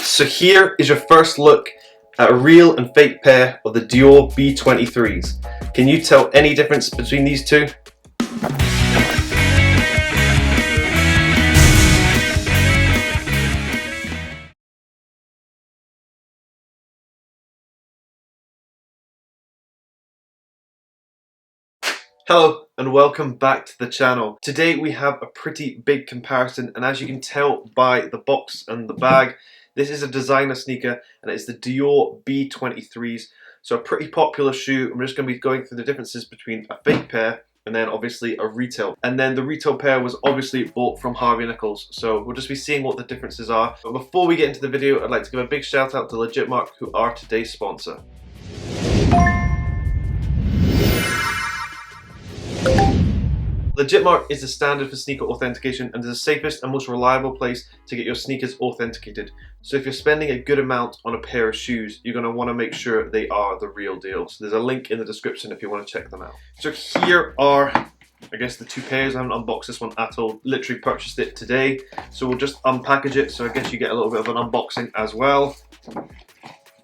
So here is your first look at a real and fake pair of the Dior B23s. Can you tell any difference between these two? Hello and welcome back to the channel. Today we have a pretty big comparison, and as you can tell by the box and the bag, this is a designer sneaker and it's the Dior B23s. So a pretty popular shoe. I'm just going to be going through the differences between a fake pair and then obviously a retail. And then the retail pair was obviously bought from Harvey Nichols. So we'll just be seeing what the differences are. But before we get into the video, I'd like to give a big shout out to Legitmark, who are today's sponsor. Legitmark is the standard for sneaker authentication and is the safest and most reliable place to get your sneakers authenticated. So if you're spending a good amount on a pair of shoes, you're going to want to make sure they are the real deal. So there's a link in the description if you want to check them out. So here are, I guess, the two pairs. I haven't unboxed this one at all. Literally purchased it today. So we'll just unpackage it. So I guess you get a little bit of an unboxing as well.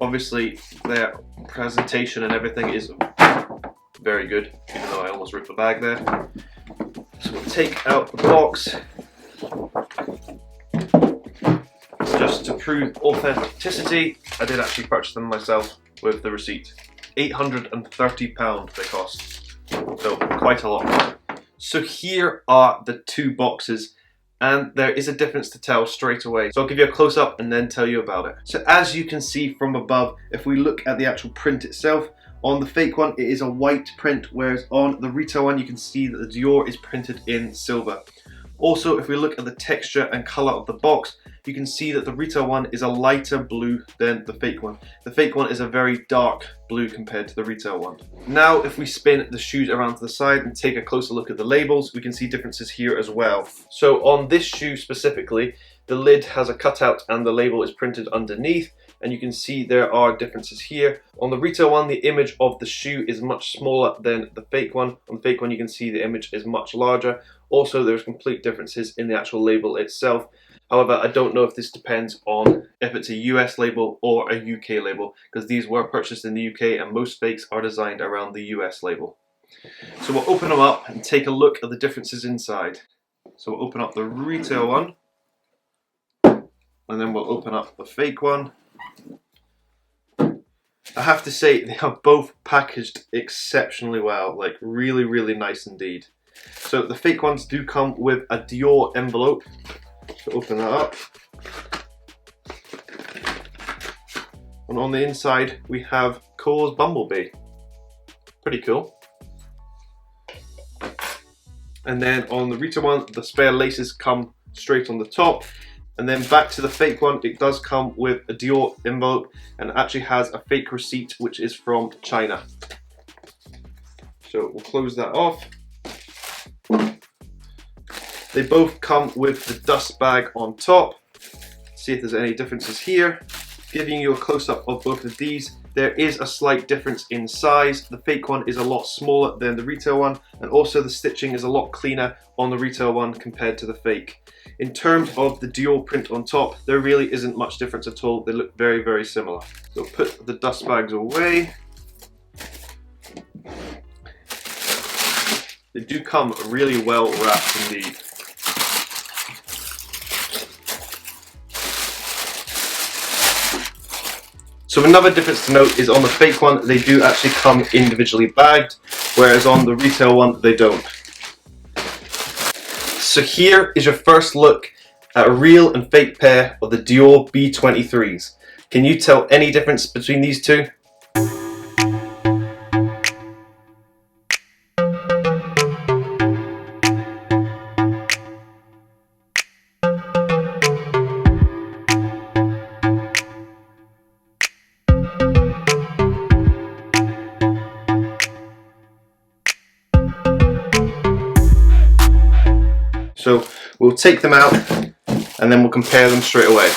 Obviously their presentation and everything is very good, even though I almost ripped the bag there. So we'll take out the box just to prove authenticity. I did actually purchase them myself with the receipt. £830 they cost, so quite a lot. So here are the two boxes, and there is a difference to tell straight away. So I'll give you a close-up and then tell you about it. So as you can see from above, if we look at the actual print itself, on the fake one, it is a white print, whereas on the retail one, you can see that the Dior is printed in silver. Also, if we look at the texture and color of the box, you can see that the retail one is a lighter blue than the fake one. The fake one is a very dark blue compared to the retail one. Now, if we spin the shoes around to the side and take a closer look at the labels, we can see differences here as well. So on this shoe specifically, the lid has a cutout and the label is printed underneath, and you can see there are differences here. On the retail one, the image of the shoe is much smaller than the fake one. On the fake one, you can see the image is much larger. Also, there's complete differences in the actual label itself. However, I don't know if this depends on if it's a US label or a UK label, because these were purchased in the UK and most fakes are designed around the US label. So we'll open them up and take a look at the differences inside. So we'll open up the retail one, and then we'll open up the fake one. I have to say, they are both packaged exceptionally well, like really, really nice indeed. So the fake ones do come with a Dior envelope. So open that up. And on the inside, we have Cole's Bumblebee. Pretty cool. And then on the retail one, the spare laces come straight on the top. And then back to the fake one, it does come with a Dior envelope and actually has a fake receipt, which is from China. So we'll close that off. They both come with the dust bag on top. See if there's any differences here. Giving you a close-up of both of these, there is a slight difference in size. The fake one is a lot smaller than the retail one, and also the stitching is a lot cleaner on the retail one compared to the fake. In terms of the Dior print on top, there really isn't much difference at all. They look very, very similar. So put the dust bags away. They do come really well wrapped indeed. So another difference to note is on the fake one, they do actually come individually bagged, whereas on the retail one, they don't. So here is your first look at a real and fake pair of the Dior B23s. Can you tell any difference between these two? So we'll take them out and then we'll compare them straight away.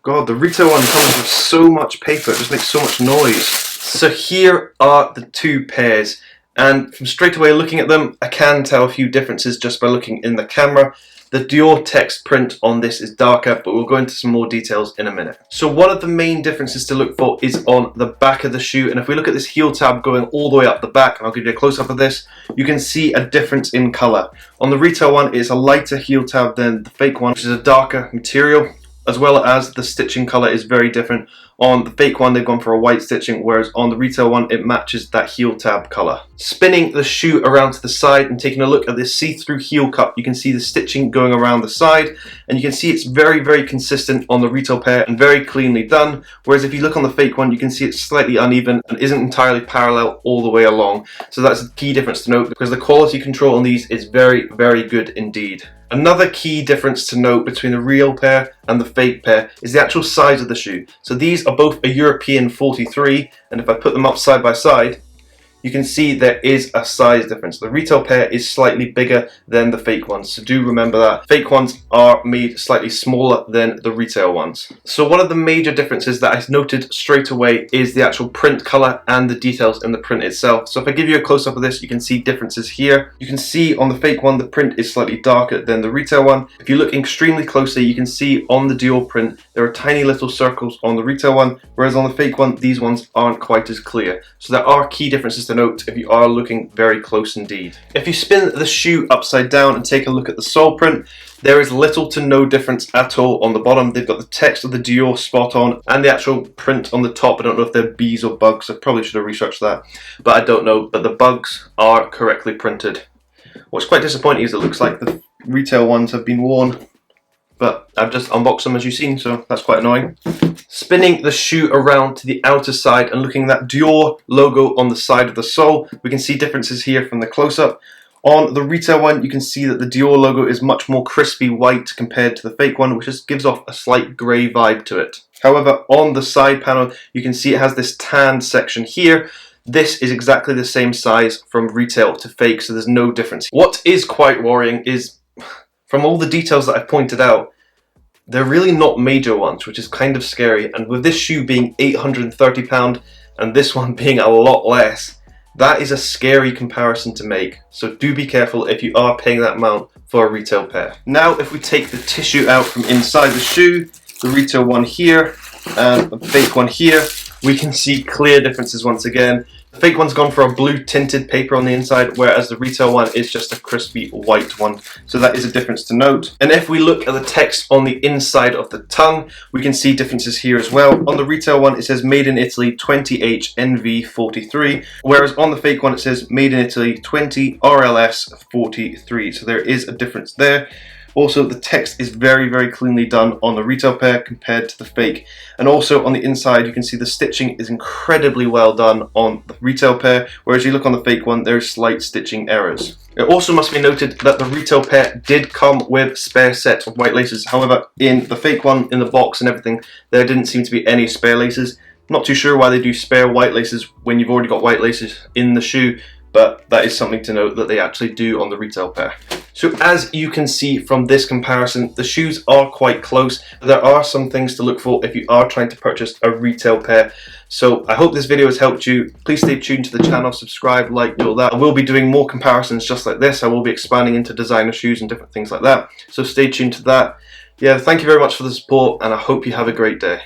God, the retail one comes with so much paper, it just makes so much noise. So here are the two pairs, and from straight away looking at them, I can tell a few differences just by looking in the camera. The Dior text print on this is darker, but we'll go into some more details in a minute. So one of the main differences to look for is on the back of the shoe, and if we look at this heel tab going all the way up the back, and I'll give you a close-up of this, you can see a difference in colour. On the retail one, it's a lighter heel tab than the fake one, which is a darker material, as well as the stitching colour is very different. On the fake one, they've gone for a white stitching, whereas on the retail one, it matches that heel tab colour. Spinning the shoe around to the side and taking a look at this see-through heel cup, you can see the stitching going around the side, and you can see it's very, very consistent on the retail pair and very cleanly done, whereas if you look on the fake one, you can see it's slightly uneven and isn't entirely parallel all the way along. So that's a key difference to note, because the quality control on these is very, very good indeed. Another key difference to note between the real pair and the fake pair is the actual size of the shoe. So these are both a European 43, and if I put them up side by side, you can see there is a size difference. The retail pair is slightly bigger than the fake ones, so do remember that. Fake ones are made slightly smaller than the retail ones. So one of the major differences that I noted straight away is the actual print color and the details in the print itself. So if I give you a close-up of this, you can see differences here. You can see on the fake one, the print is slightly darker than the retail one. If you look extremely closely, you can see on the Dior print, there are tiny little circles on the retail one, whereas on the fake one, these ones aren't quite as clear. So there are key differences to note if you are looking very close indeed. If you spin the shoe upside down and take a look at the sole print, there is little to no difference at all on the bottom. They've got the text of the Dior spot on and the actual print on the top. I don't know if they're bees or bugs. I probably should have researched that, but I don't know. But the bugs are correctly printed. What's quite disappointing is it looks like the retail ones have been worn, but I've just unboxed them as you've seen, so that's quite annoying. Spinning the shoe around to the outer side and looking at that Dior logo on the side of the sole, we can see differences here from the close-up. On the retail one, you can see that the Dior logo is much more crispy white compared to the fake one, which just gives off a slight grey vibe to it. However, on the side panel, you can see it has this tan section here. This is exactly the same size from retail to fake, so there's no difference. What is quite worrying is, from all the details that I've pointed out, they're really not major ones, which is kind of scary. And with this shoe being £830 and this one being a lot less, that is a scary comparison to make. So do be careful if you are paying that amount for a retail pair. Now, if we take the tissue out from inside the shoe, the retail one here and the fake one here, we can see clear differences once again. The fake one's gone for a blue tinted paper on the inside, whereas the retail one is just a crispy white one. So that is a difference to note. And if we look at the text on the inside of the tongue, we can see differences here as well. On the retail one, it says Made in Italy 20H NV43, whereas on the fake one, it says Made in Italy 20 RLS 43. So there is a difference there. Also, the text is very, very cleanly done on the retail pair compared to the fake. And also on the inside, you can see the stitching is incredibly well done on the retail pair, whereas you look on the fake one, there's slight stitching errors. It also must be noted that the retail pair did come with spare sets of white laces. However, in the fake one, in the box and everything, there didn't seem to be any spare laces. Not too sure why they do spare white laces when you've already got white laces in the shoe, but that is something to note that they actually do on the retail pair. So as you can see from this comparison, the shoes are quite close. There are some things to look for if you are trying to purchase a retail pair. So I hope this video has helped you. Please stay tuned to the channel, subscribe, like, do all that. I will be doing more comparisons just like this. I will be expanding into designer shoes and different things like that. So stay tuned to that. Yeah, thank you very much for the support, and I hope you have a great day.